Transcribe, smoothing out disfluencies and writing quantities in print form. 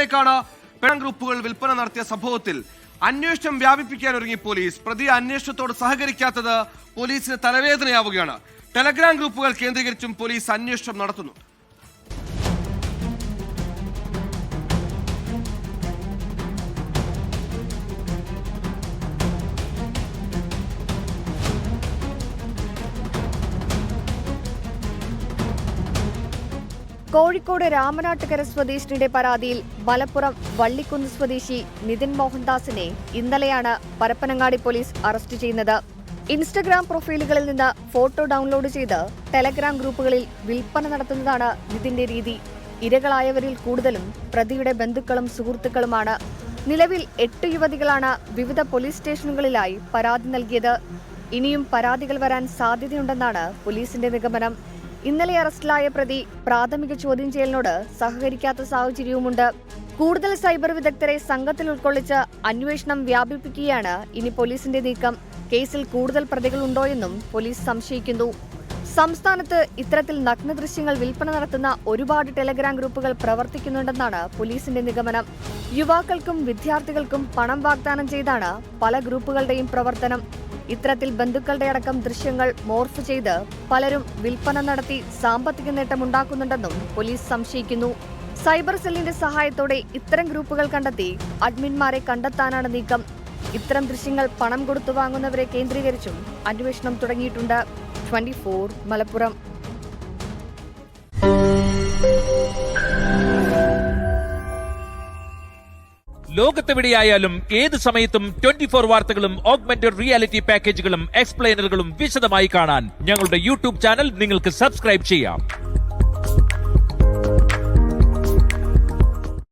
ഇതിനിടയ്ക്കാണ് പെൺ ഗ്രൂപ്പുകൾ വിൽപ്പന നടത്തിയ സംഭവത്തിൽ അന്വേഷണം വ്യാപിപ്പിക്കാൻ ഒരുങ്ങി പോലീസ്. പ്രതി അന്വേഷണത്തോട് സഹകരിക്കാത്തത് പോലീസിന് തലവേദനയാവുകയാണ്. ടെലഗ്രാം ഗ്രൂപ്പുകൾ കേന്ദ്രീകരിച്ചും പോലീസ് അന്വേഷണം നടത്തുന്നു. കോഴിക്കോട് രാമനാട്ടുകര സ്വദേശിനിയുടെ പരാതിയിൽ മലപ്പുറം വള്ളിക്കുന്ന് സ്വദേശി നിതിൻ മോഹൻദാസിനെ ഇന്നലെയാണ് പരപ്പനങ്ങാടി പോലീസ് അറസ്റ്റ് ചെയ്യുന്നത്. ഇൻസ്റ്റഗ്രാം പ്രൊഫൈലുകളിൽ നിന്ന് ഫോട്ടോ ഡൗൺലോഡ് ചെയ്ത് ടെലഗ്രാം ഗ്രൂപ്പുകളിൽ വിൽപ്പന നടത്തുന്നതാണ് നിതിന്റെ രീതി. ഇരകളായവരിൽ കൂടുതലും പ്രതിയുടെ ബന്ധുക്കളും സുഹൃത്തുക്കളുമാണ്. നിലവിൽ 8 യുവതികളാണ് വിവിധ പോലീസ് സ്റ്റേഷനുകളിലായി പരാതി നൽകിയത്. ഇനിയും പരാതികൾ വരാൻ സാധ്യതയുണ്ടെന്നാണ് പോലീസിന്റെ നിഗമനം. ഇന്നലെ അറസ്റ്റിലായ പ്രതി പ്രാഥമിക ചോദ്യം ചെയ്യലിനോട് സഹകരിക്കാത്ത സാഹചര്യവുമുണ്ട്. കൂടുതൽ സൈബർ വിദഗ്ധരെ സംഘത്തിൽ ഉൾക്കൊള്ളിച്ച് അന്വേഷണം വ്യാപിപ്പിക്കുകയാണ് ഇനി പോലീസിന്റെ നീക്കം. കേസിൽ കൂടുതൽ പ്രതികളുണ്ടോയെന്നും പോലീസ് സംശയിക്കുന്നു. സംസ്ഥാനത്ത് ഇത്തരത്തിൽ നഗ്ന ദൃശ്യങ്ങൾ വിൽപ്പന നടത്തുന്ന ഒരുപാട് ടെലഗ്രാം ഗ്രൂപ്പുകൾ പ്രവർത്തിക്കുന്നുണ്ടെന്നാണ് പോലീസിന്റെ നിഗമനം. യുവാക്കൾക്കും വിദ്യാർത്ഥികൾക്കും പണം വാഗ്ദാനം ചെയ്താണ് പല ഗ്രൂപ്പുകളുടെയും പ്രവർത്തനം. ഇത്തരത്തിൽ ബന്ധുക്കളുടെ അടക്കം ദൃശ്യങ്ങൾ മോർഫ് ചെയ്ത് പലരും വിൽപ്പന നടത്തി സാമ്പത്തിക നേട്ടമുണ്ടാക്കുന്നുണ്ടെന്നും പോലീസ് സംശയിക്കുന്നു. സൈബർ സെല്ലിന്റെ സഹായത്തോടെ ഇത്തരം ഗ്രൂപ്പുകൾ കണ്ടെത്തി അഡ്മിന്മാരെ കണ്ടെത്താനാണ് നീക്കം. ഇത്തരം ദൃശ്യങ്ങൾ പണം കൊടുത്തു വാങ്ങുന്നവരെ കേന്ദ്രീകരിച്ചും അന്വേഷണം തുടങ്ങിയിട്ടുണ്ട്. 24 മലപ്പുറം. ലോകത്തെവിടെയായാലും ഏത് സമയത്തും 24 വാർത്തകളും ഓഗ്മെന്റഡ് റിയാലിറ്റി പാക്കേജുകളും എക്സ്പ്ലെയിനറുകളും വിശദമായി കാണാൻ ഞങ്ങളുടെ യൂട്യൂബ് ചാനൽ നിങ്ങൾക്ക് സബ്സ്ക്രൈബ് ചെയ്യാം.